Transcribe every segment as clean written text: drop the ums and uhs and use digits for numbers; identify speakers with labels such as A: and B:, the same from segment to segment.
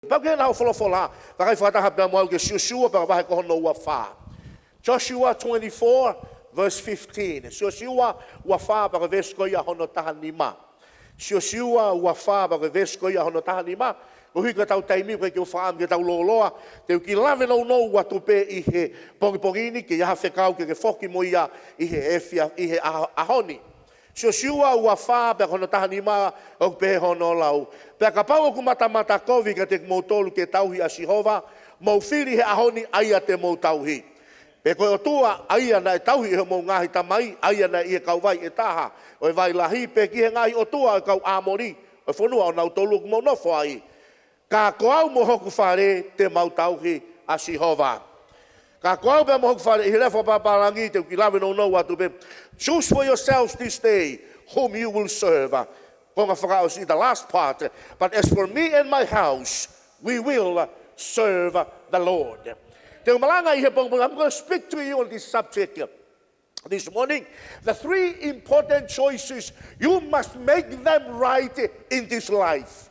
A: Joshua 24, verse 15. Sosiua wafa para veskoia hono tahanima. Sosiua wafa para veskoia hono tahanima. Ohi ka tau taimi ko ke faam ke tau loloa te ki lave no watu pe I he pongini ke ya fekau ke foki moia I he efia I he ahoni. Sosiua wafa para hono tahanima o pe hono lau. Pe ka pau ku mata kovi ke te motolu ke Tauhi a Sihova, mo fili he ahoni aia te mo Tauhi. Pe koe o tua, aia na e Tauhi e mo ngahi tamai, aia na I e kauwai e taha. O e vai lahi, pe ki he ngahi o tua e kau amori. O whanua o nau tolu mo nofo ai. Ka koau mo hoku fale temau Tauhi a Sihova. Ka koau pe mo hoku fale, I lefo papalangi te ukilawe no watu pe. Choose for yourselves this day whom you will serve. Konga whakao si the last part. But as for me and my house, we will serve the Lord. Malanga, I'm going to speak to you on this subject this morning. The 3 important choices, you must make them right in this life.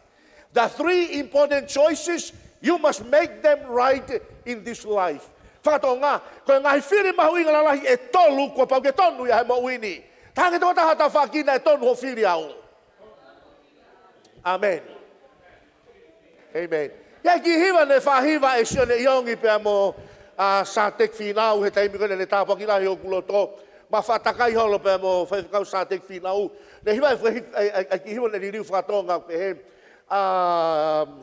A: The 3 important choices, you must make them right in this life. Whakatonga, koe ngai whiri mahu inga lalahi e tolu kua pau ke tonu ia he mauini. Tangi tō tahata whakina e tonu ho whiri au. Amen. Amen. Ia ki hiwa ne whahiwa e sione iongi pia mo sa tek finau he taimi kone le tāpaki lahi o kuloto. Ma whatakai holo pia mo whaikau sa tek finau. Ne hiwa e ki hiwa ne ririu whakatonga pe he.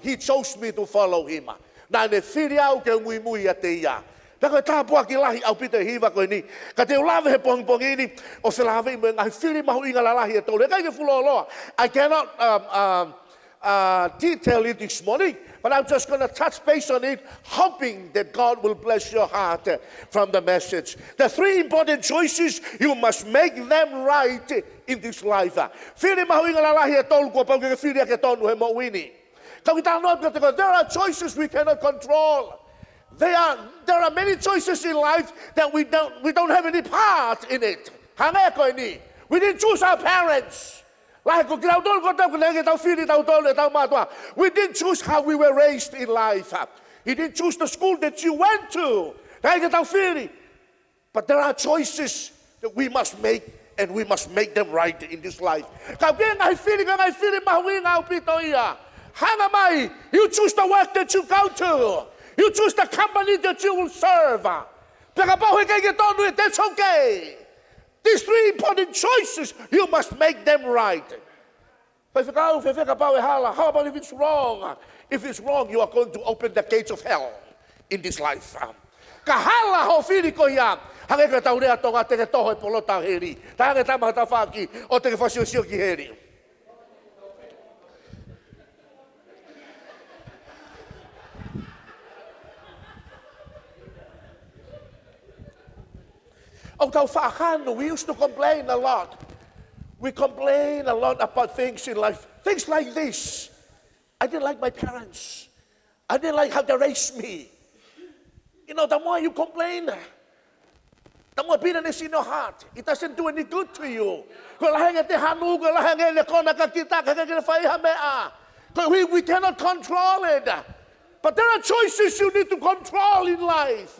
A: He chose me to follow him. Nā ne whiri au ke mui a te ia. Nā koe tāpaki lahi au pita hiwa koe ni. Ka te ulawe he pongi ni o whilawe I mo ngai whiri mahu inga lalahi e tolu. E kai ke fuloloa. I cannot detail it this morning, but I'm just going to touch base on it, hoping that God will bless your heart from the message. The 3 important choices, you must make them right in this life. There are choices we cannot control. There are many choices in life that we don't have any part in it. We didn't choose our parents. We didn't choose how we were raised in life. You didn't choose the school that you went to. But there are choices that we must make, and we must make them right in this life. You choose the work that you go to. You choose the company that you will serve. That's okay. These 3 important choices, you must make them right. How about if it's wrong? If it's wrong, you are going to open the gates of hell in this life. Kahala ho whiri ko ia. Hange ka tau rea tonga te toho Aipolo tau heri. Tange tamata whaki o te whasiosio ki heri. We used to complain a lot. We complain a lot about things in life. Things like this. I didn't like my parents. I didn't like how they raised me. You know, the more you complain, the more bitterness in your heart. It doesn't do any good to you. We cannot control it. But there are choices you need to control in life.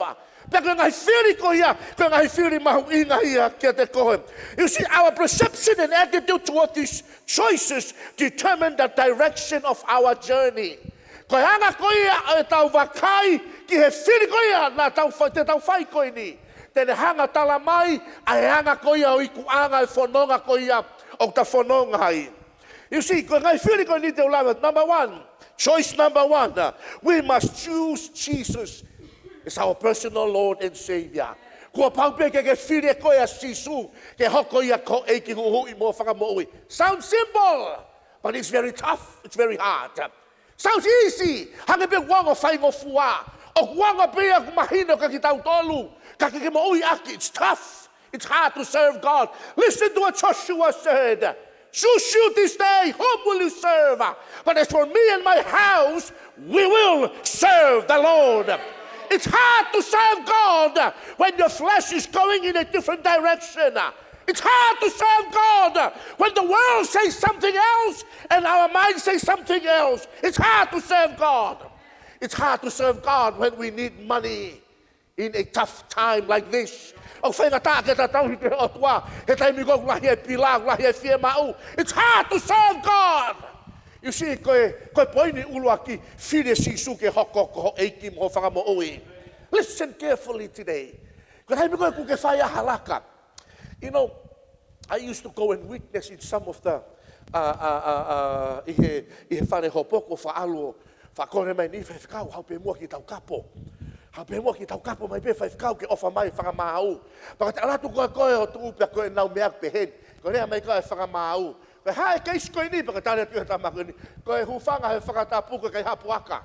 A: You see, our perception and attitude toward these choices determine the direction of our journey. You see, number 1, choice number 1, we must choose Jesus as our personal Lord and Savior. Sounds simple, but it's very tough, it's very hard. Sounds easy. It's tough, it's hard to serve God. Listen to what Joshua said. Choose you this day, whom will you serve? But as for me and my house, we will serve the Lord. It's hard to serve God when your flesh is going in a different direction. It's hard to serve God when the world says something else and our mind says something else. It's hard to serve God. It's hard to serve God when we need money in a tough time like this. It's hard to serve God. You see, listen carefully today. You know, I used to go and witness in some of the fale hopoko fa'alo fa'kore mai ni fa'fikau hau pe mua ki tau kapo. Hau pe mua ki tau kapo mai pe fa'fikau ke ofa mai whakamau. Pakata alatu koe o tu pia koe nau meak pe hen. Koe rea mai koe whakamau. Koe hae keis koe ni pakata rea tuha tamako ni. Koe hufanga he whakatapuka kai hapuaka.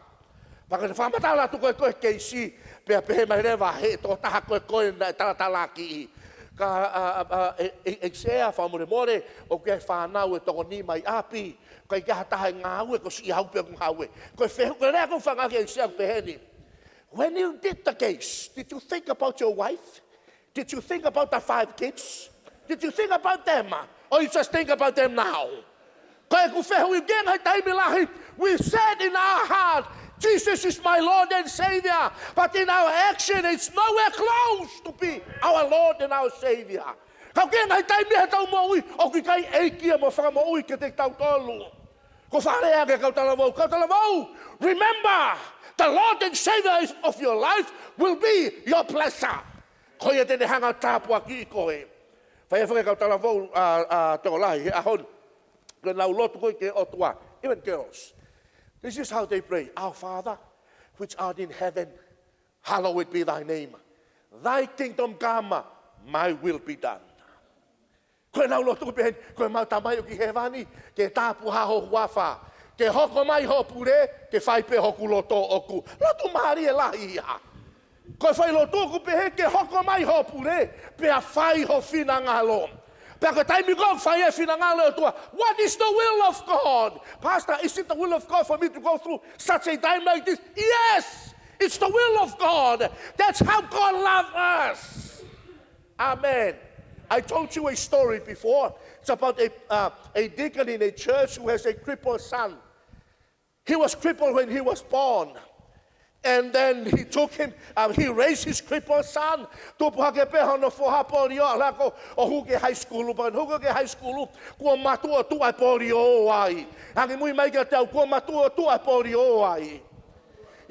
A: Pakata whamata alatu koe keisi pia pe he mai rewa he to taha koe na talatalaki i. Ka eksea whamure more o kia whanau e toko ni mai api. Koe kia hataha ngā ue ko si haupe kung haue. Koe whehu koe rea kung whanga ki eksea peheni. When you did the case, did you think about your wife? Did you think about the 5 kids? Did you think about them? Or you just think about them now? Koe ku whehu i gen hai taimi lahi. We said in our heart, Jesus is my Lord and Savior. But in our action, it's nowhere close to be our Lord and our Savior. Kau gen hai taimi hai tau maui, o ki kai eikia mo whakamaui ke te tau tolu. Ko wharea ke kau talavau. Remember, the Lord and Savior of your life will be your blesser. Ko ia tene hanga tāpua ki koe. Whai whake kau talavau tō lahi he ahon. Ke nau lotu koe ke otua. Even girls. This is how they pray. Our Father, which art in heaven, hallowed be thy name. Thy kingdom come, my will be done. Koe nau lotu koe pehen, koe mau tamai o ki hewani, ke tāpu haho huafa, ke hoko mai ho pure, ke whaipe hoku loto oku. Lotu mahari e lahi ia. Koe whai lotu oku pehe, ke hoko mai ho pure, pea whai ho finangalo. What is the will of God? Pastor, is it the will of God for me to go through such a time like this? Yes, it's the will of God. That's how God loves us. Amen. I told you a story before. It's about a deacon in a church who has a crippled son. He was crippled when he was born. And then he took him, he raised his crippled son. Tupuhake peho no foha polio alako o huke high school but huke high school kua matua tu ai polio ai. Hangi mui mai ka tau kua matua tu ai polio ai.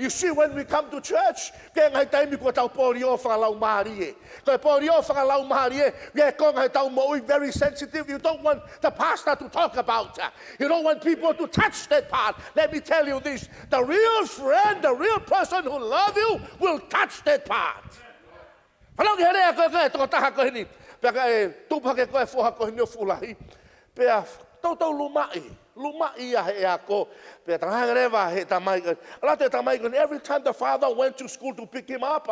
A: You see, when we come to church, kaya ngai taimi ko tau polio whakalau marie. Kaya polio whakalau marie, kaya ko ngai tau maui very sensitive. You don't want the pastor to talk about that. You don't want people to touch that part. Let me tell you this, the real friend, the real person who loves you will touch that part. Palong here ko kaya to taha ko hini. Peka e tupake ko e foha ko hini o fulahi. Pea tau lumai. Lumai ya he ako. Pea tanga reva he tamai. Alate tamai. Every time the father went to school to pick him up,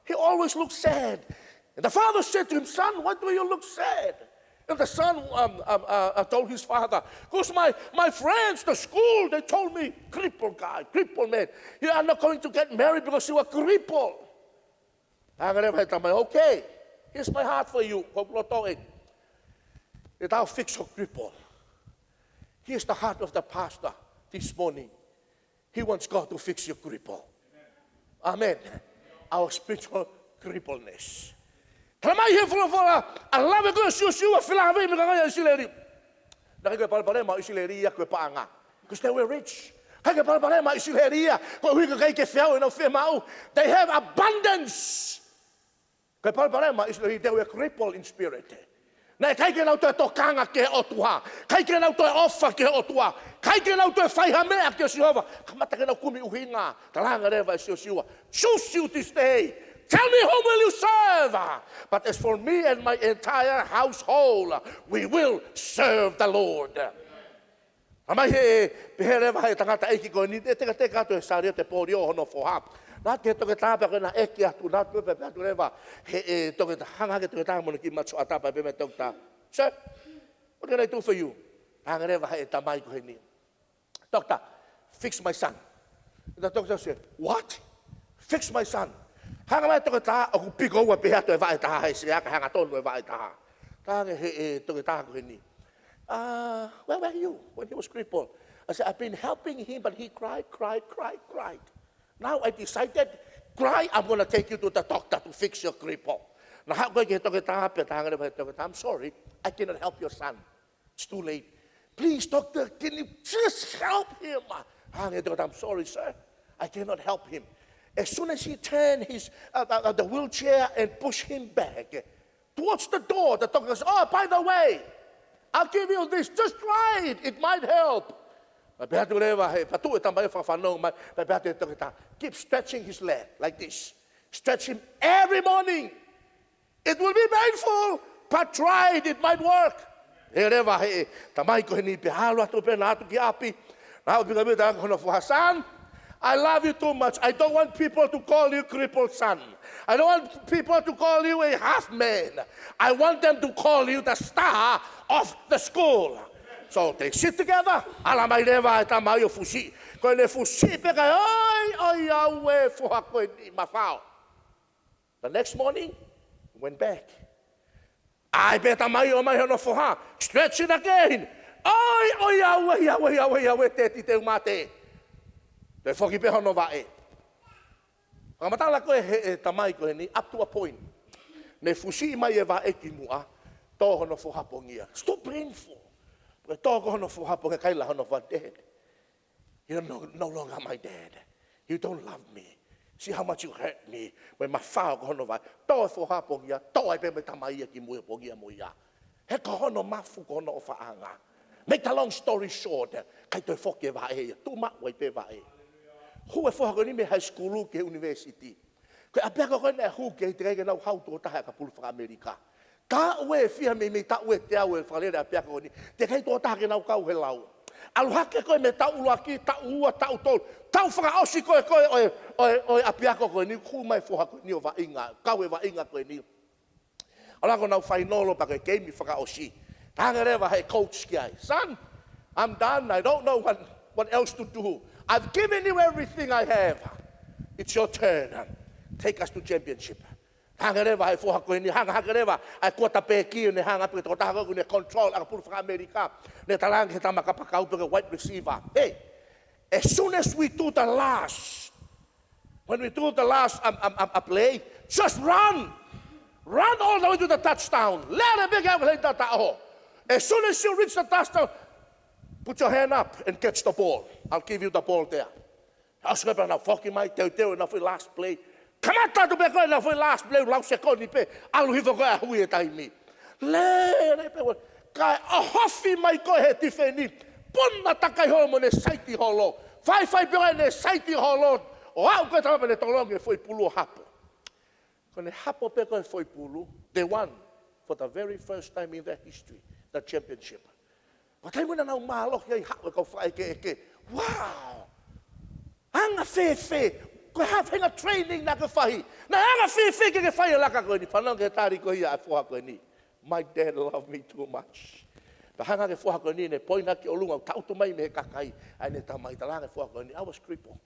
A: he always looked sad. And the father said to him, son, why do you look sad? And the son told his father, because my friends, the school, they told me, crippled guy, crippled man, you are not going to get married because you are crippled. Okay, here's my heart for you. I'll fix your cripple. Here's the heart of the pastor this morning. He wants God to fix your cripple. Amen. Our spiritual crippleness. Tamai he fula Allah me ko Sosiua fila me ka isileri. Dai ko palpare ma isileri ko paanga. Because they were rich. Hai ko palpare ma isileri ko hui ko kai ke feo no fe mau. They have abundance. Ko palpare ma isileri they were crippled in spirit. Nei kai ke nau to tokanga ke otua. Kai ke nau to ofa ke otua. Kai ke nau to faiha mea ke Sihova. Kamata ke nau kumi uhinga. Talanga reva Sosiua. Choose you this day. Tell me whom will you serve? But as for me and my entire household, we will serve the Lord. Amai he pehereva he tangata eki ko ni te to saria te porio hono foha. Na te to ke tapa ko na eki atu na tu pe atu reva he to ke hanga ke to ta mo ki matso atapa pe me tokta. Sir, what can I do for you? Hanga reva he tamai ko he ni. Doctor, fix my son. The doctor said, what? Fix my son. Hanga mai to ta o piko wa pe to vai ta hai sia ka hanga ton vai ta. Ta he to ta ko ni. Where were you when he was crippled? I said, I've been helping him, but he cried. Now I decided, cry, I'm going to take you to the doctor to fix your cripple. I'm sorry, I cannot help your son. It's too late. Please, doctor, can you just help him? I'm sorry, sir. I cannot help him. As soon as he turned the wheelchair and pushed him back towards the door, the doctor says, oh, by the way, I'll give you this. Just try it. It might help. Keep stretching his leg like this. Stretch him every morning. It will be painful, but try it. It might work. Son, I love you too much. I don't want people to call you crippled son. I don't want people to call you a half man. I want them to call you the star of the school. So they sit together. The next morning, went back. I bet stretch it again. Up to a point. Still painful. You're no longer my dad. You don't love me. See how much you hurt me when my father make the long story short, who are for high school university? America. Alhake koe me tau uaki, tau ua, tau tol. Tau whakaosi koe oi apiako koe ni, ku mai whoha koe ni o wa inga, kau e wa inga koe ni. Alako nau whainolo pa koe keimi whakaosi. Tanga rewa hei coach kiai. Son, I'm done, I don't know what else to do. I've given you everything I have. It's your turn. Take us to championship. Hanga rewa hei whoha koe ni, hanga rewa ai kota peki ne hanga pe tō taha koe ne control aka pulu whaka Amerika. Ne talangi he tamaka pakau pe wide receiver. Hey, as soon as we do the last, when we do the last play, just run. Run all the way to the touchdown. Let a big out. As soon as you reach the touchdown, put your hand up and catch the ball. I'll give you the ball there. I'll say, now, fucking my teo enough for last play. Come on, to be going enough for last play. Lau se koni pe. I'll give a guy who is taimi. Le pe. Kai a hofi mai ko he tifeni. Puna takai homo ne saiti holo. Fai pe ne saiti holo. O au ko tama ne tolonge foi pulu hapo. Kone hapo pe ko foi pulu. They won for the very first time in their history the championship. But I muna na umalo hi hapo ko fai ke. Wow. Anga fe. Ko having a training na ka fai. Na anga fe ke fai la ka ko ni panong ke tari ko ia fo ko ni. My dad loved me too much. Bahanga ke fo ko ni ne poina ki olunga tautu mai me kakai. Ai ne tamai talanga fo ko ni. I was crippled.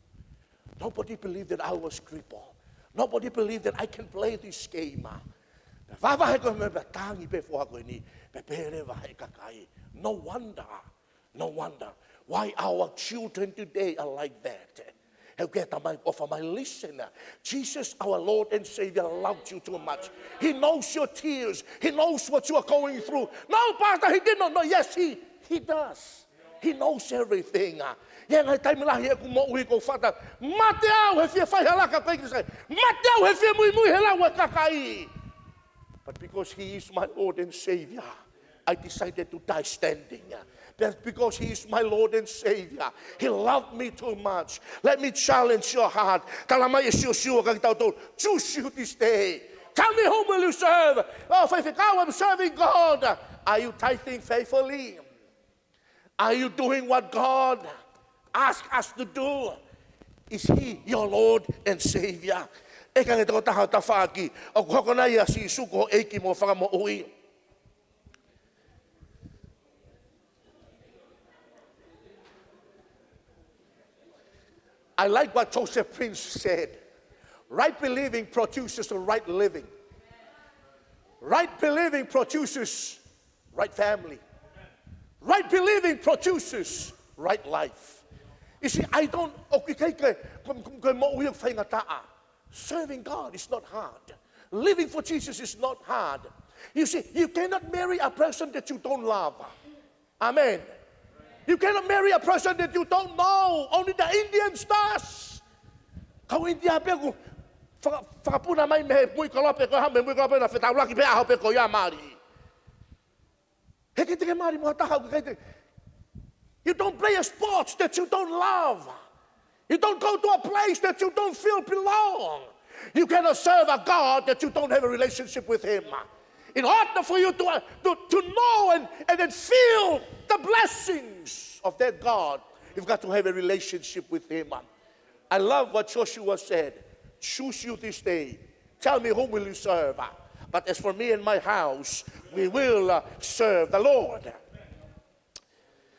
A: Nobody believed that I was crippled. Nobody believed that I can play this game. No wonder why our children today are like that. Listen, Jesus, our Lord and Savior, loved you too much. He knows your tears. He knows what you are going through. No, Pastor, he did not know. Yes, he does. He knows everything. But because he is my Lord and Savior, I decided to die standing. That's because he is my Lord and Savior. He loved me too much. Let me challenge your heart. Choose you this day. Tell me, whom will you serve? Oh, faithful, I'm serving God. Are you tithing faithfully? Are you doing what God asked us to do? Is he your Lord and Savior? I like what Joseph Prince said. Right believing produces the right living. Right believing produces right family. Right believing produces right life. You see, I don't, serving God is not hard. Living for Jesus is not hard. You see, you cannot marry a person that you don't love. Amen. You cannot marry a person that you don't know. Only the Indians does. Kau India pe ko whakapuna mai mehe mui kalope ko hame mui kalope na whetaulaki pe aho pe ko ia mari. He ke mari mo taha ko kei. You don't play a sport that you don't love. You don't go to a place that you don't feel belong. You cannot serve a God that you don't have a relationship with Him. In order for you to know and then feel the blessings of that God, you've got to have a relationship with Him. I love what Sosiua said. Choose you this day. Tell me whom will you serve. But as for me and my house, we will serve the Lord.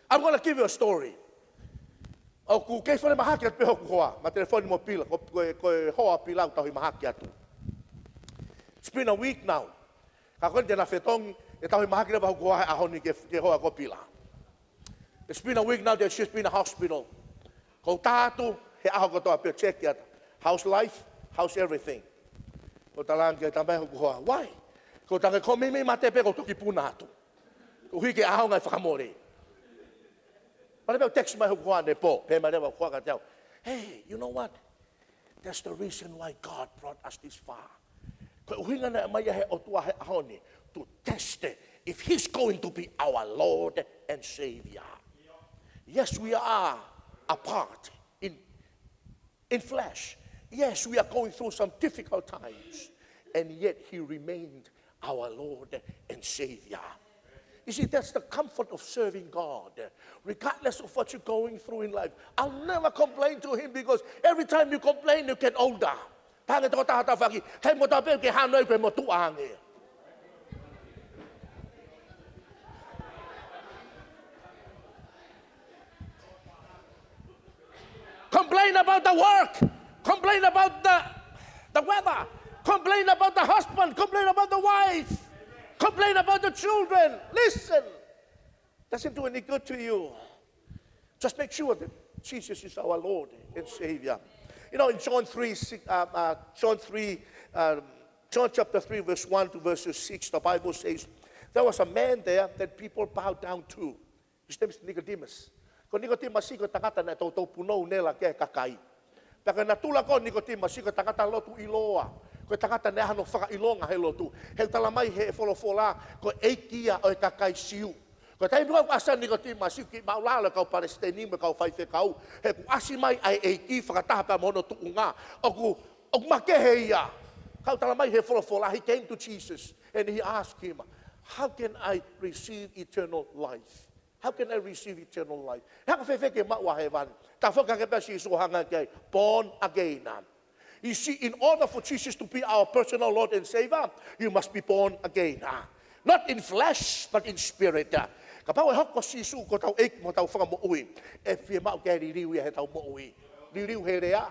A: I'm going to give you a story. Oku kei whare mahaki atu pe hoku hoa. Ma telefoni mo pila. Ko hoa pila utahui mahaki atu. It's been a week now. Ka koe tena whetongi e tahui mahaki rewa hoku hoa he ahoni ke hoa ko pila. It's been a week now that she's been in the hospital. Ko tātu he aho ko toa pe check ata. How's life? How's everything? Ko talang ke tamai hoku hoa. Why? Ko tange ko mimi mate pe ko toki puna atu. Ko hui ke aho ngai whakamore. Hey, you know what? That's the reason why God brought us this far. To test if He's going to be our Lord and Savior. Yes, we are apart in flesh. Yes, we are going through some difficult times. And yet He remained our Lord and Savior. You see, that's the comfort of serving God. Regardless of what you're going through in life. I'll never complain to Him because every time you complain, you get older. Complain about the work. Complain about the weather. Complain about the husband. Complain about the wife. Complain about the children. Listen. Doesn't do any good to you. Just make sure that Jesus is our Lord and Savior. You know, in John chapter 3, verse 1 to verse 6, the Bible says, there was a man there that people bowed down to. His name is Nicodemus. Ko Nicodemus ko tangata na tau punou nela ke kakai. Taka natula ko Nicodemus ko tangata lotu iloa. Ko tangata ne hano whaka ilonga he lotu. He talamai he wholofola ko eikia o kakai siu. Ko tai mua asa Nicodemus siu ki maulala kau Palestini me kau whaife kau. He ku asi mai ai eiki whakataha pa mono tuunga. O make he ia. Kau talamai he wholofola. He came to Jesus and he asked him, how can I receive eternal life? How can I receive eternal life? Born again. You see, in order for Jesus to be our personal Lord and Savior, you must be born again. Not in flesh, but in spirit. Kapau hoko sisu ko tau ek mo tau whaka mo ui. E whia mau ke ririu he tau mo ui. Ririu he rea.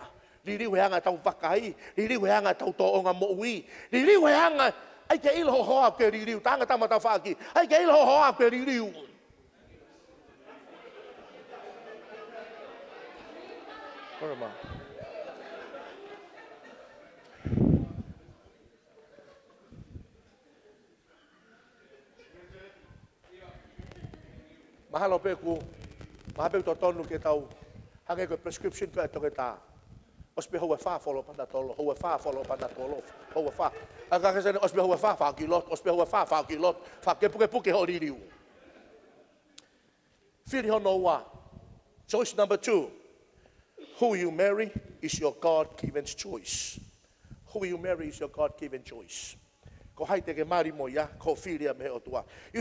A: Ririu he anga tau whakai. Ririu he anga tau toonga mo ui. Ririu he anga ai ke ilho hoa ke ririu. Tanga tama tau whaki. Ai ke ilho hoa ke ririu. Mahalo pe ku, mahape to tonu ke tau, hange ko prescription pe to ke ta. Ospe hoa fa follow pa na tolo, hoa fa follow pa na tolo, hoa fa. Aga ke sene ospe hoa fa kilot, ospe hoa fa kilot, fa ke puke ho ririu. Fili ho no wa. Choice number 2. Who you marry is your God-given choice. Who you marry is your God-given choice. You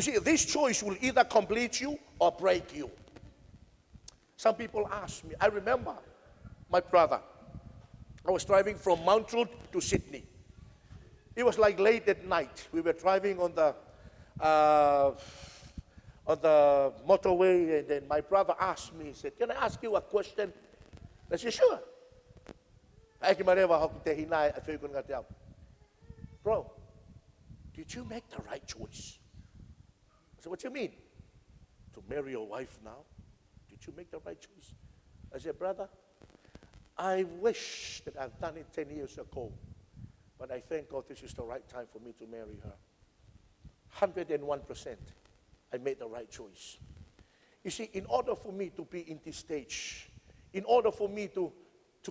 A: see, this choice will either complete you or break you. Some people ask me, I remember my brother. I was driving from Mount Road to Sydney. It was like late at night. We were driving on the motorway, and then my brother asked me, he said, can I ask you a question? I said, sure. Bro, did you make the right choice? I said, what do you mean? To marry your wife now? Did you make the right choice? I said, brother, I wish that I've done it 10 years ago, but I thank God this is the right time for me to marry her. 101%, I made the right choice. You see, in order for me to be in this stage, in order for me to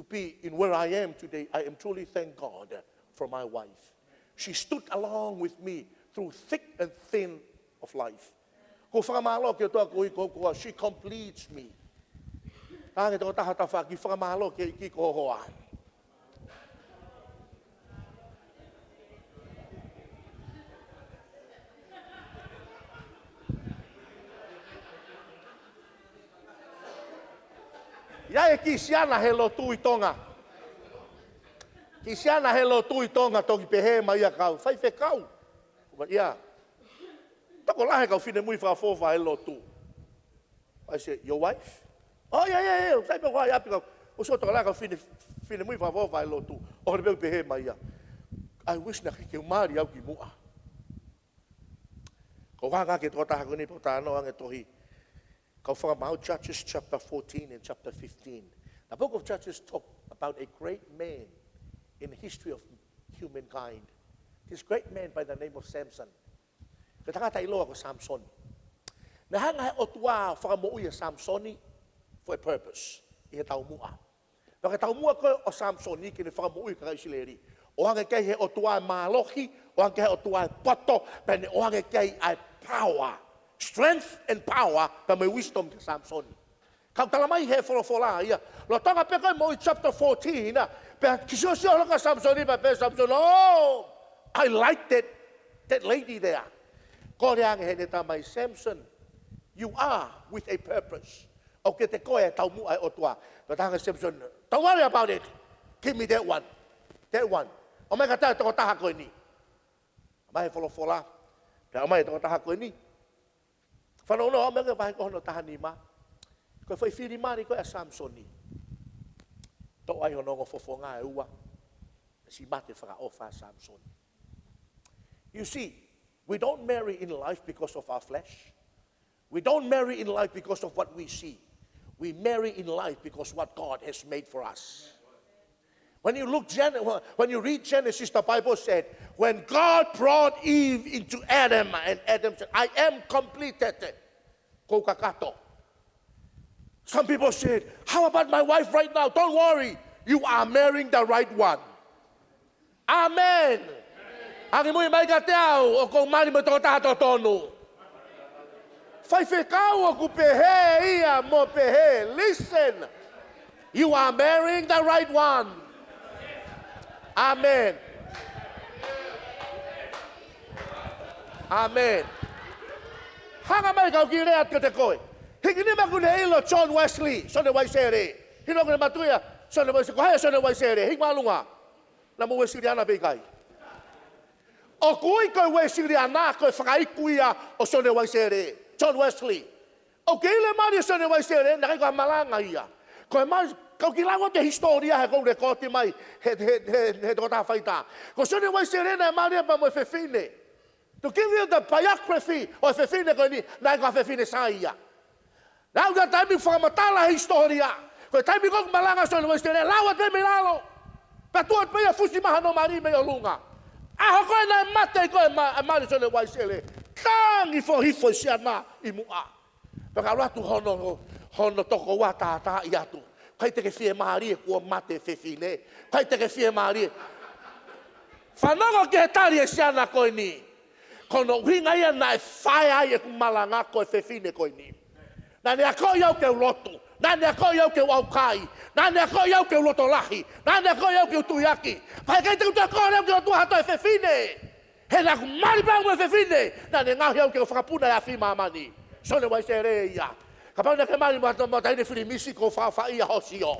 A: be in where I am today, I am truly thank God for my wife. She stood along with me through thick and thin of life. She completes me. Ia e kisiana he lotu I tonga. Kisiana he lotu I tonga toki pehe mai a kau. Fai fe kau. Ia. Tako lahe kau fine mui whakafofa he lotu. I said, your wife? Oh, yeah. Sai pe wai api kau. O so tako lahe kau fine mui whakafofa he lotu. O hore peu pehe mai a. I wish na ke umari au ki mua. Ko wanga ke tō taha kuni po tāno ange tohi. Go from Judges chapter 14 and chapter 15. The book of Judges talk about a great man in the history of humankind. This great man by the name of Samson. Kataka ko Samson. Nahanga he otua whakamo'u Samsoni for a purpose. I he taumua. Waka taumua ko o Samsoni ki ne whakamo'u ka Isileri. O hanga kei he otua malohi, o hanga kei he otua poto, pene o hanga kei ai power. Strength and power by my wisdom to Samson. Kau talamai he folofola ia. Lo tonga pe kai mo chapter 14 pe kisosio lo ka Samson ba pe Samson. Oh, I liked that lady there. Ko re ang he ne tamai Samson. You are with a purpose. Okay, te koe tau mu ai otua. But hanga Samson, don't worry about it. Give me that one. That one. O mai ka ta to taha ko ni. Mai folofola. Pe o mai to taha ko ni. Whanau no, mea ka wahi ko hono taha ni ma. Ko whai whiri mani ko e Samsoni. Tō ai hono ngo fofonga e ua. Si mate whaka ofa Samson. You see, we don't marry in life because of our flesh. We don't marry in life because of what we see. We marry in life because what God has made for us. When you read Genesis, the Bible said, when God brought Eve into Adam, and Adam said, I am completed. Kokakato. Some people said, how about my wife right now? Don't worry. You are marrying the right one. Amen. Ang imo'y may katiaw, o kung mani mo ito tatotonu. Fai fekau o kupehe, ia mo pehe. Listen. You are marrying the right one. Amen. Amen. Hanga mai kau ki reat ka te koe. Hiki ni maku ne ilo John Wesley, sone waisere. Hino kone matuia, sone waisere. Kohaya sone waisere, hik malunga. Na mo Wesley ana peikai. O kui koe Wesley ana koe whakaikuia o sone waisere. John Wesley. O keile mari sone waisere, na kai koe malanga ia. Koe mari, kau ki lango te historia he kou rekoti mai, he tōta whaita. Ko sone waisere na mari pa mo fefine. To give you the biography o fefine koe ni, na koe fefine sa ia. Now ka taimi whakamatala historia. Koe taimi kong malanga sone waisere, lawa te me lalo. Patuat pe ia fusi maha no mari me o lunga. Aho koe na mate koe mari sone waisere. Tangi fo hifo siana i mua. Paka ratu hono toko wa tata i atu. Kai te ke fie mari e kua mate fefine. Kai te ke fie mari e. Whanongo ke he tari e siana koe ni. Kono uhinga ia na e whae ai e kumalanga koe fefine koe ni. Na ne a koe iau ke ulotu. Na ne a koe iau ke waukai. Na ne a koe iau ke uloto lahi. Na ne a koe iau ke utuyaki. Pai kai te utua koe iau ke utua hato e fefine. He na kumari pang me fefine. Na ne ngau iau ke whakapuna e a fi mamani. Sone wai se re ia. Ka pau na ke mari mo taine whiri misi ko whawha ia hosi o.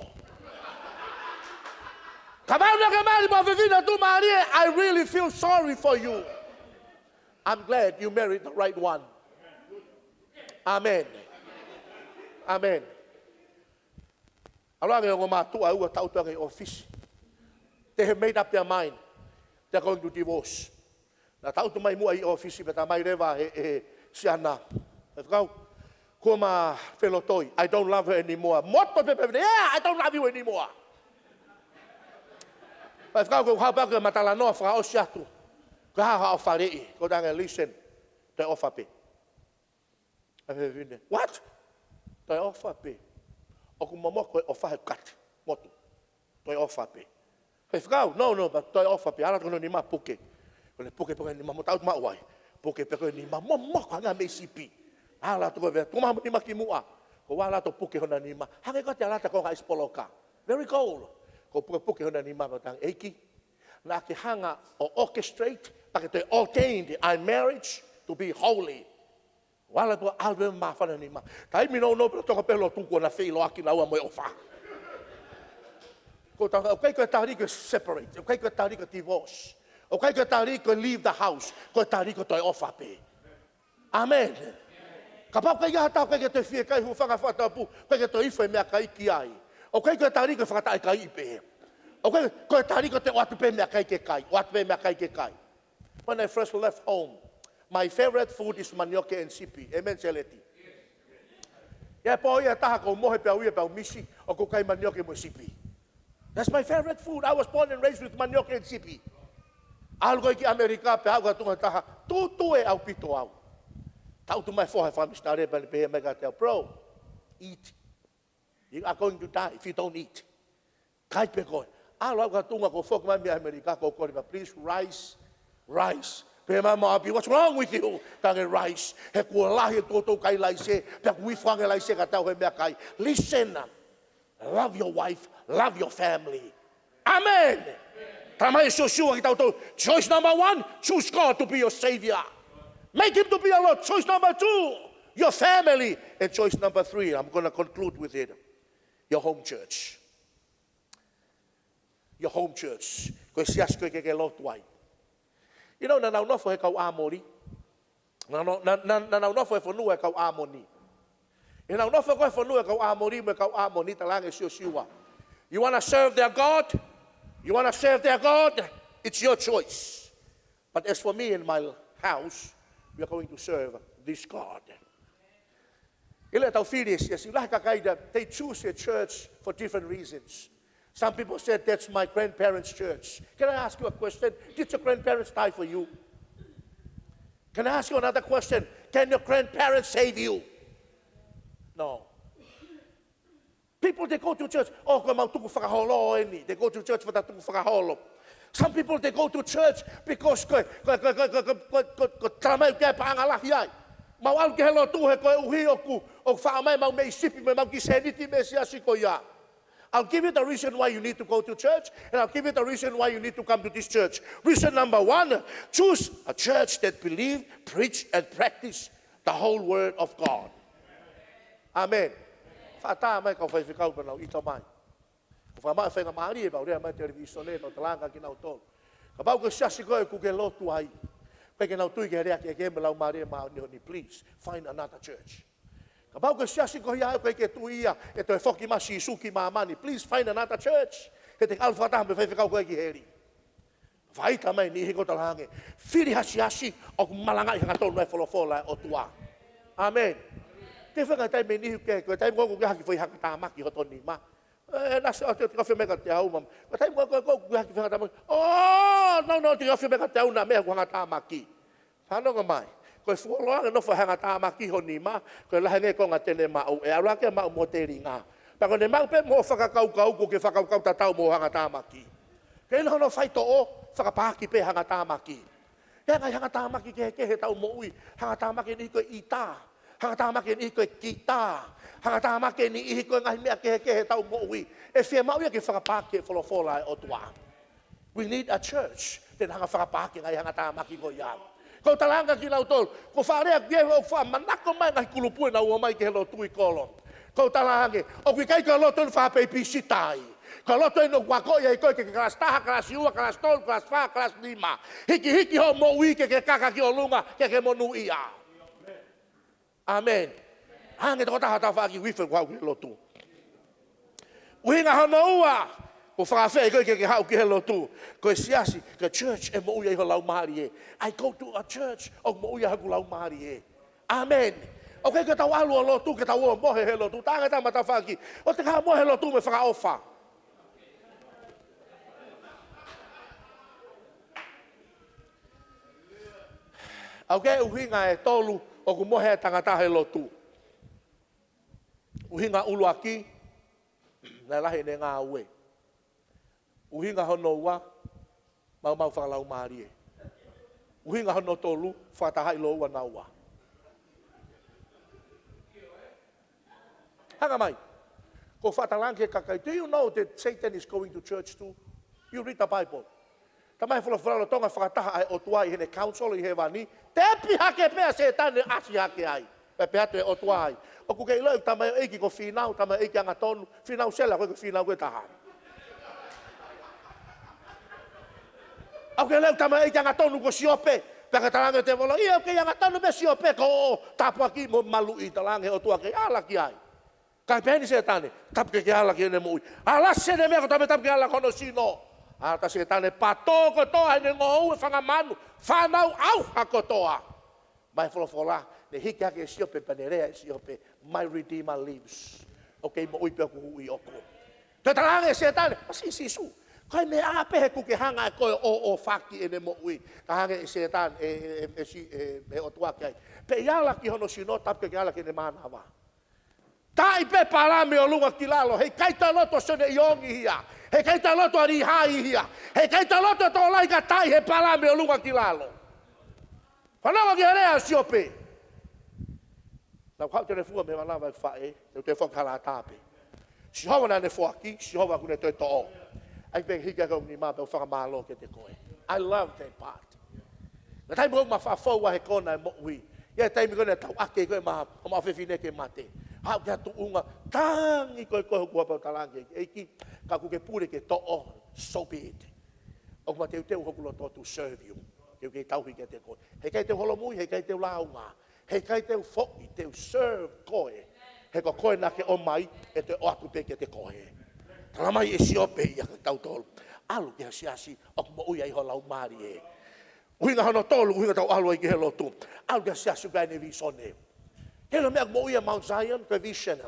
A: Ka pau na ke mari mo fefine tu mari e, I really feel sorry for you. I'm glad you married the right one. Amen. Amen. Aroang yung matua ua tau tuang yung office. They have made up their mind. They're going to divorce. Na tau tu mai mua i office, but mai reva he siana. Kau Ko ma felo toi, I don't love her anymore. Moto pepe, yeah, I don't love you anymore. Pai whakau ko hau baka matala noa whaka o siatu. Ko haha o wharei, ko tanga listen, te ofa pe. What? Te ofa pe. O ku mamo ko ofa he kat, motu. Te ofa pe. Pai whakau, no, but te ofa pe. Ala kono ni ma puke. Ko le puke ni ma motaut ma uai. Puke peko ni ma momo ka ngā me sipi. Ala to ve tuma ni makimua ko wala to puke hona ni ma hange ko te ala ko ga ispoloka very cool ko puke hona ni ma ko tang eiki na ke hanga o orchestrate pa te ordained in marriage to be holy wala to album ma fa ni ma tai mi no to ko pelo tu ko na filo aki na wa mo ofa ko ta ko tari ko separate ko tari ko divorce ko tari ko leave the house ko tari ko to ofa pe amen. Kapau kai hata kai te fie kai hu whanga whatapu, kai te iwhai mea kai ki ai. O kai te tariko whakatai kai ipe. O kai tariko te watu pe mea kai ke kai, watu pe mea kai ke kai. When I first left home, my favorite food is manioke and sipi. Amen, Seleti. Ia po ia taha ko mohe pe au ia pe au misi, o ko kai manioke mo sipi. That's my favorite food. I was born and raised with manioke and sipi. Algo ki Amerika pe au tunga taha, tu e au pito au. Tau tu mai foha wha mistare pa pe me ka tell, bro, eat. You are going to die if you don't eat. Kai pe koe. Alo ka tunga ko fok mai me Amerika ko kore, please rice. Pe ma maapi, what's wrong with you? Tange rice. He kua lahi toto kai laise, pe kui whange laise ka tau he mea kai. Listen, love your wife, love your family. Amen. Tamai Sosiua ki tau tau. Choice number 1, choose God to be your savior. Make him to be your Lord. Choice number 2, your family. And choice number 3, I'm going to conclude with it. Your home church. Your home church. Koe sias koe ke lotuai. You know, na nau nofo he kau amori. Na nau nofo he whanua he kau amoni. E nau nofo koe whanua he kau amori me kau amoni talange Sosiua. You want to serve their God? You want to serve their God? It's your choice. But as for me and my house, we are going to serve this God. They choose a church for different reasons. Some people said, that's my grandparents' church. Can I ask you a question? Did your grandparents die for you? Can I ask you another question? Can your grandparents save you? No. People, they go to church. They go to church for that whakaholo. Some people, they go to church because tramai ke pangalahi ai. Mau au ke helo tu he koe uhi oku o whaamai mau mei sipi me mau ki seniti me siasi ko ia. I'll give you the reason why you need to go to church, and I'll give you the reason why you need to come to this church. Reason number 1, choose a church that believe, preach, and practice the whole word of God. Amen. Whata mai kau whaiwhikau panau ito mai. Whamai whenga maari e bau rea mai televisione no talanga ki nau tolu. Ka bau ka siasi koe ku ke lotu ai. Koe ke nau tui ke rea ke me lau maari e maoni honi. Please, find another church. Ka bau ka siasi koe ia koe ke tui ia e toi whoki masi suki maamani. Please, find another church. He te alfa taha me whaiwhikau koe ki heri. Whaita mai ni hiko talange. Whiri hasi o malanga i hanga tolu mai wholofola o tua. Amen. Te whanga tai me nihu ke koe tai mgongo ke haki whai haka tāmaki hotoni ma. Nasa o te kawhi mega te au mam. Ka tai mgongo ke haki whanga tāmaki. Oh, no, te kawhi mega te au na mea ku hanga tāmaki. Whanonga mai. Koe fuoloanga no wha hanga tāmaki honi ma. Koe lahange ko ngā tene mau. E arake mau mo te ringa. Pako ne mau pe mo whakakau ko ke whakakau tatau mo hanga tāmaki. Ke ina hono whai to o whakapaki pe hanga tāmaki. Ia ngai hanga tāmaki ke he tau mo ui. Hanga tāmaki ni koe i tā. Hanga tāmaki ni koe ki tā. Hanga tāmaki ni ihi koe ngai mea ke he tau mo ui. E whia mau ia ke whakapaki e wholofola e o tua. We need a church. Then hanga whakapaki ngai hanga tāmaki ko iau. Ko talanga ki lau tolu. Ko wharea kia o wha manako mai ngai kulupue na ua mai ke helo tui kolon. Ko talange. O kui kai ka loto whapei pisi tai. Ka loto ino wako ia i koe ke kalas taha, kalas iua, kalas tolu, kalas wha, kalas lima. Hiki ho mo ui ke kaka ki o lunga ke monu ia. Amen. Hange toko taha taha whaaki wife kwa ki lotu. Uhinga hono ua. Ko whakawhea i koe ke hau ki he lotu. Koe siasi, ka church e mo ui e ho lau mahari e. I go to a church o mo ui e haku lau mahari e. Amen. Okay, ke tau alu lo tu ke tau mo he lo tu tanga ta mata faki. O te ka mo he lo tu me fa ofa. Okay, uhinga e tolu o ku mo he tanga ta he lo tu. Uhinga ulu aki na lahi ne ngā ue. Uhinga hono ua mau fa lau marie. Uhinga hono tolu fa ta hai lo ua na ua. Hanga mai. Ko whatalange kakai. Do you know that Satan is going to church too? You read the Bible. Tamai whalawhala tonga whakataha ai o tuai hene council i he wani. Te api hake pēa Satan e asi hake ai. Pe pēa te o tuai. O kuke iloi tamai eiki ko whinau, tamai eiki anga tonu. Whinau sela koe ko whinau koe taha. Au ke leu tamai eiki anga tonu ko siope. Peka talange te wolo. Ia ke anga tonu me siope ko o tapua ki mo malu i talange o tua ke ala ki ai. Kai pēni Setane, tapke ke ala ki ene mui. Ala se ne mea ko tape tapke ala kono sino. Ata Setane, pato ko toa ene ngou e whangamanu. Whanau au hako toa. Mai wholofola, ne hiki hake e siope panerea e siope. My Redeemer lives. Ok, mo uipea ku hui oko. Te talange Setane, si su. Kai me ape he kuke hanga e koe o whaki ene mo ui. Ka hange e Setane, e o tuake ai. Pe iala ki hono sino, tapke ke ala ki ene manawa. Tai pe palame o lunga kilalo, hei kaita loto sone iongi hia, hei kaita loto ari hai hia, hei kaita loto to laika tai he palame o lunga kilalo. Whanawa ki harea siope. Nau kau te refua me walawa i whae, te whakala tāpe. Sihova na ne whaki, Sihova kune toi to'o. Ai pe hika kau ni mā pe whakamālo ke te koe. I love that part. Na taimi kau ma whawhaua he kona e mo'ui. Ia taimi kone tau ake koe ma whiwhine ke mate. Hau kia tuunga, tangi koe koe hukua pau talange. Eiki, ka kuke pure ke to'o, so be it. O kuma teu hokulo to to serve you. Teu kei tauhi ke te koe. Hei kai teu holomui, hei kai teu launga. Hei kai teu foki, teu serve koe. Hei ko koe na ke o mai, e te oatu pe ke te koe. Talamai e siope ia ka tau tolu. Alu ke siasi, o kuma uia iho lau mari e. Uhinga hano tolu, uhinga tau alu ai ke he lotu. Alu ke siasi ukai ne visone. Helo mea mo ia Mount Zion, koe visena.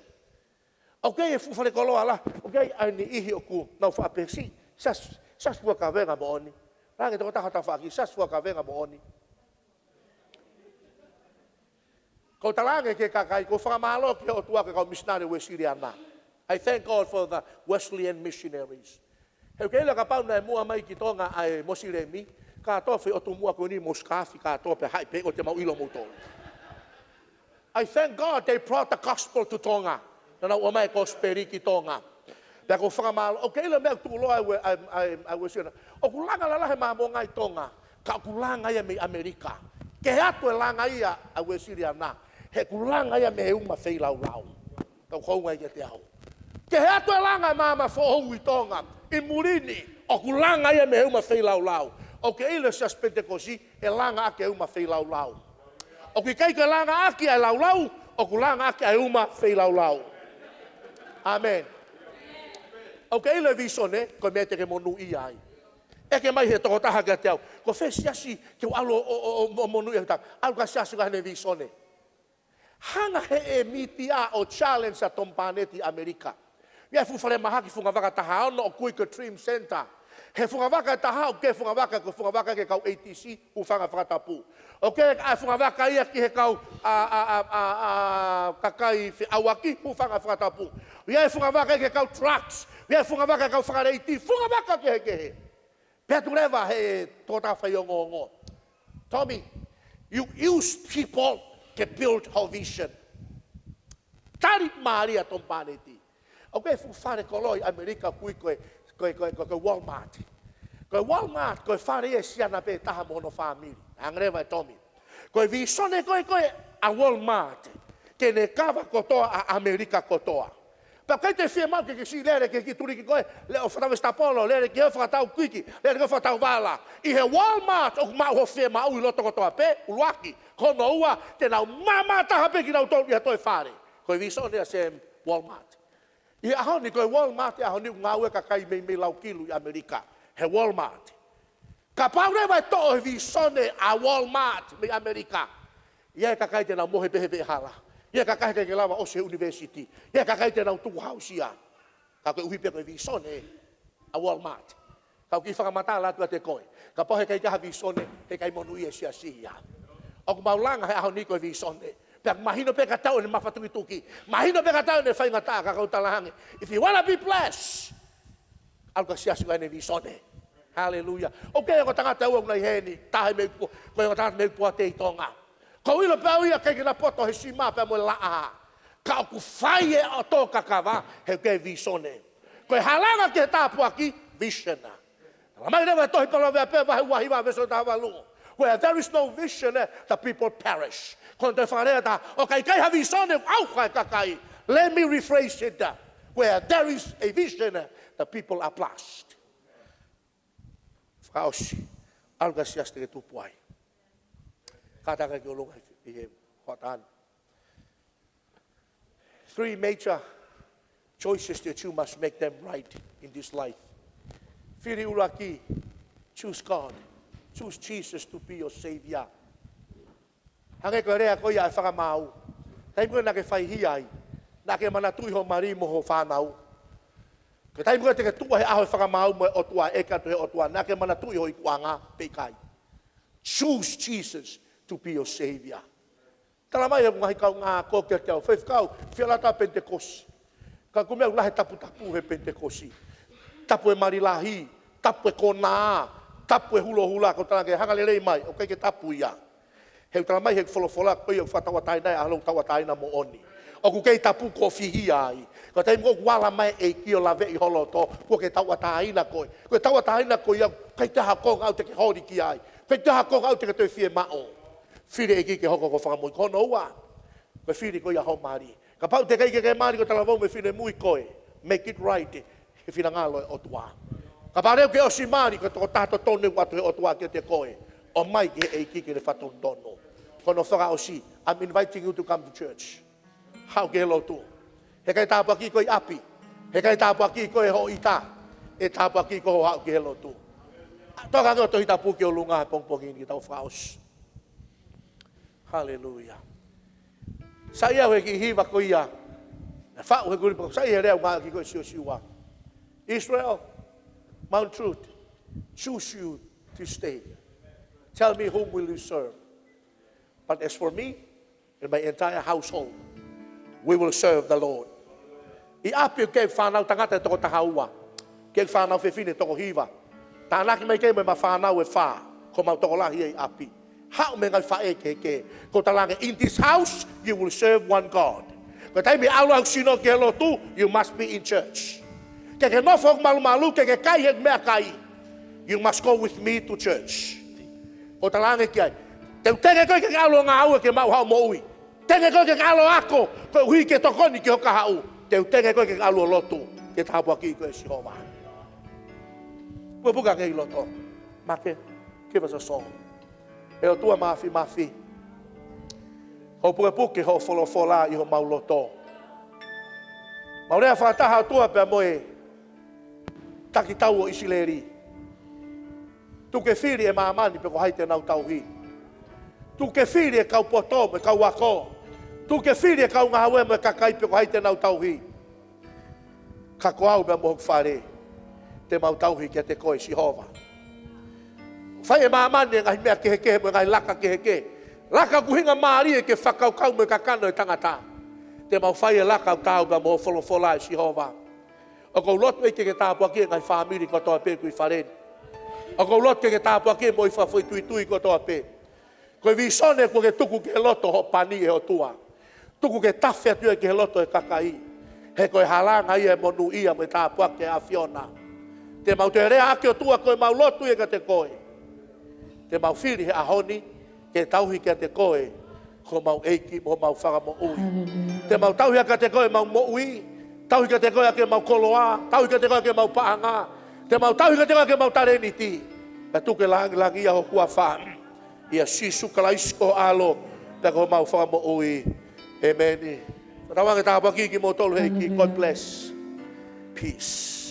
A: Okay, e fufale koloa la. Okay, ai ni ihi o ku nau whaapesi. Sas fua Kaveinga mo oni. Rangi toko taha tawhaki, sas fua Kaveinga mo oni. Ko talange ke kakai, ko whakamalo ke o tuaka kau missionary Wesleyan. I thank God for the Wesleyan missionaries. Heu keila ka pauna e mua mai ki tonga ai Mosiremi, ka tofi o tu mua kuni moskafi, ka tope hai pe o te mau ilo mutolo. I thank God they brought the gospel to Tonga. Nana o mai ko speri ki Tonga. Pea ko whakamalo, o keila mea tuloa ai Wesleyan. O kulanga lalahe maa mo ngai Tonga, ka kulanga ia me Amerika. Ke atu e langa ia a Wesleyan na. He kulanga ia me he uma whei lau lau. Kau kounga i te au. Ke he atu e langa mama whohou i Tonga. I Murini, o kulanga ia me he uma whei lau lau. O ke ila sias Pentekosi, he langa ake uma whei lau lau. O ki kai ka langa aki ai lau lau, o ku langa aki ai uma whei lau lau. Amen. O ke ila visone, ko mea te ke monu i ai. E ke mai he toko taha kia te au. Ko whē siasi ke alo o monu i au. Alu ka siasi ka hene visone. Hanga he e mitia o challenge a tompaneti Amerika. Ia fufare mahaki funga waka taha ono o Kuika Dream Center. He funga waka taha o ke funga waka ke kau ATC ufanga whakatapu. O ke a funga waka ia ki he kau kakai awaki ufanga whakatapu. Ia funga waka ke kau trucks. Ia funga waka kau whakareiti. Funga waka ke he. Pea tu rewa he tōta whaiongo. Tommy, you use people to build her vision. Tari Maria tompaneti. Okay, fare koloi Amerika kui koe Walmart. Koe Walmart, koe whare e siana pe taha mono family. Angrewa e Tommy. Koe visone koe a Walmart. Ke ne kawa kotoa a Amerika kotoa. Pa kai te whia mau ke si lere ke ki turi ki koe. Le o whanau Aipolo, lere ki hewha tau kuiki, lere ki hewha tau wala. I he Walmart o mau ho whia mau i loto kotoa pe, uluaki. Kono ua, te nau mama taha pe ki nau tau iha toi whare. Koe visone a se Walmart. I aho ni koe Walmart, aho ni ngā ue kakai mei lau kilu i Amerika. He Walmart. Ka paurewa e to'o he visone a Walmart me Amerika. Ia e kakai te nau mohe pehe hala. Ia kakai ke lawa o se university. Ia kakai te nau tu hausia. Ka ko uhi pe ko visone a Walmart. Ka ki whakamata la tua te koe. Ka pohe kai kaha visone he kai monu ia sia sia. O ku Malanga he aho ni koe visone. Pek mahino pe ka tau ne mawhatuki tuki. Mahino pe ka tau ne whaingata ka kau talahange. If you want to be blessed, alka sia suka ne visone. Hallelujah. Okay, ko tangata uang nai heni. Tahe me ko tangata me pua te tonga. Ko ilo pe ia kai kina poto he sima pe mo laa. Ka ku fai e o to kakava he ke visone. Ko halanga ke tapu aki visiona. Mai never tohi palo ve pe vai wahi va veso ta valu. Where there is no vision, the people perish. Quando fare da, okay, kai ha visione, au kai. Let me rephrase it. Where there is a vision, the people are blessed. Frausi, alga siaste ke tupuai. Kata ka kiolong e hotan. 3 major choices that you must make them right in this life. Firi uraki, choose God. Choose Jesus to be your Savior. Hange ko rea ko ia whakamau. Tai mua na ke whaihiai. Na ke manatui ho marimo ho whanau. Ke tai mua te ke tua he aho whakamau mo e otua e kato he otua. Na ke manatui ho i kuanga pekai. Choose Jesus to be your Savior. Tala mai e ngahi kau ngā ko ke tau. Whai whakau, whialata Pentekosi. Ka kumea ulahe tapu he Pentekosi. Tapu e marilahi. Tapu e kona. Tapu e hula ko tala ke hangalelei mai o kai ke tapu ia. He tala mai he folofola ko ia whatawatai nai ahalong tawatai na mo oni. O ku kei tapu ko fihi ai. Ko tai mo wala mai e kio lave i holo to ko ke tawatai na ko. Ko tawatai na ko ia kai te hako au te ke hori ki ai. Kai te hako au te ke toi fie mao. Fire e ki ke hoko ko whakamoi kono ua. Ko fire ko ia ho mari. Ka pau te kai ke mari ko tala vau me fire mui koe. Make it right. He fina ngalo e otua. Ka pareu ke o simari ko toko tato tonu watu he otua ke te koe. O mai ke e ki ke le whatu tono. Kono whaka o si. I'm inviting you to come to church. Hau ke lo tu. He kai tāpua ki koe api. He kai tāpua ki koe ho ita. E tāpua ki koe ho hau ke lo tu. Toka ngeo tohi tapu ke o lunga he pongpongi ni tau whaos. Hallelujah. Sa ia he ki hiwa ko ia. Whau he guri poko. Sa ia reo ngā ki koe Sosiua. Israel. Mount Truth, choose you to stay. Tell me whom will you serve. But as for me and my entire household, we will serve the Lord. I api ke whanau tangata toko tahaua. Ke whanau whewhine toko hiwa. Tānaki mai ke mai ma whanau e wha. Ko mau toko lahi e api. Hau me ngai whae ke. Ko talange, in this house, you will serve one God. Ko taimi aula au sino ke lo tu, you must be in church. Ke nofok malu-malu, ke kai hek mea kai. You must go with me to church. O talange ki ai. Teu tenge koe ke alo ngā ua ke mau hao mo ui. Tenge koe ke alo ako, koe hui ke tokoni ki hoka hau. Teu tenge koe ke alo lotu, ke tāpua ki koe Sihova. Pua puka ke i loto. Make, give us a song. E o tua mafi. Ho puke ho folofola i ho mau loto. Maurea whataha tua pe moe. Taki tau o Isileri. Tu ke whiri e maamani pe ko haite nau Tauhi. Tu ke whiri e kau poto me kau wako. Tu ke whiri e kau ngahawe me kakai pe ko haite nau Tauhi. Ka ko au me mohok whare. Te mau Tauhi ke te koe Sihova. Whai e maamani e ngahi mea keheke me ngai laka keheke. Laka kuhinga maari e ke whakau me kakano e tangata. Te mau whai e laka au tau me mohok folofola e Sihova. O kou lotu e ke tāpua ki ngai whamiri ko toa pē kui whareni. O kou lotu ke tāpua ki mo i whawhoi tui ko toa pē. Koe visone ko ke tuku ke loto ho pani e o tua. Tuku ke tawhia tue ke loto e kakai. He koe halanga ia e monu ia mo i tāpua ke a Fiona. Te mau te rea ake o tua koe mau lotu e ka te koe. Te mau whiri he ahoni ke tauhi ke te koe. Ko mau eiki mo mau whaka mo ui. Te mau tauhi ka te koe mau mo ui. Tauhi ka te koe ke mau koloa, tauhi ka te koe ke mau paanga, te mau tauhi ka te koe ke mau tareniti. Ka tuke langi ia ho kua wha. Ia sisu kalaisko alo, te ko mau whaka mo ui. Amen. Rawangi tāpaki ki mo tolu heiki. God bless. Peace.